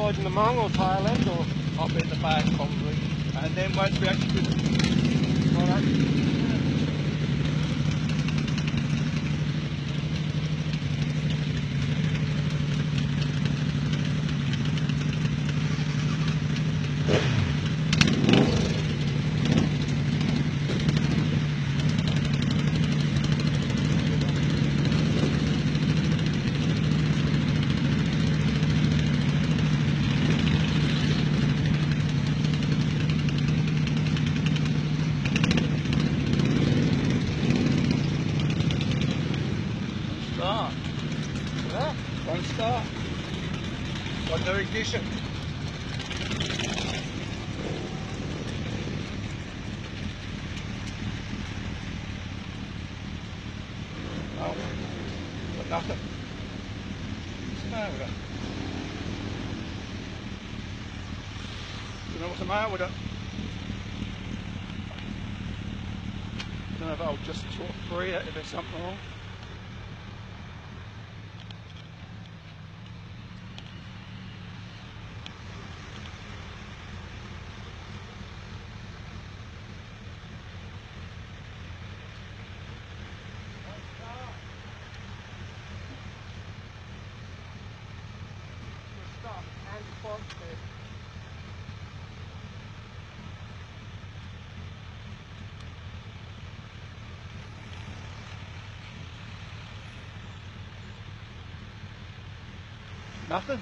side in the Hmong or tail end, or? Up in the back probably. And then once we actually do start. Yeah. Won't start. Got no ignition. Oh, got nothing. What's the matter with it? Don't know what's the matter with it. Don't know if I'll just sort of free it if there's something wrong. Nothing.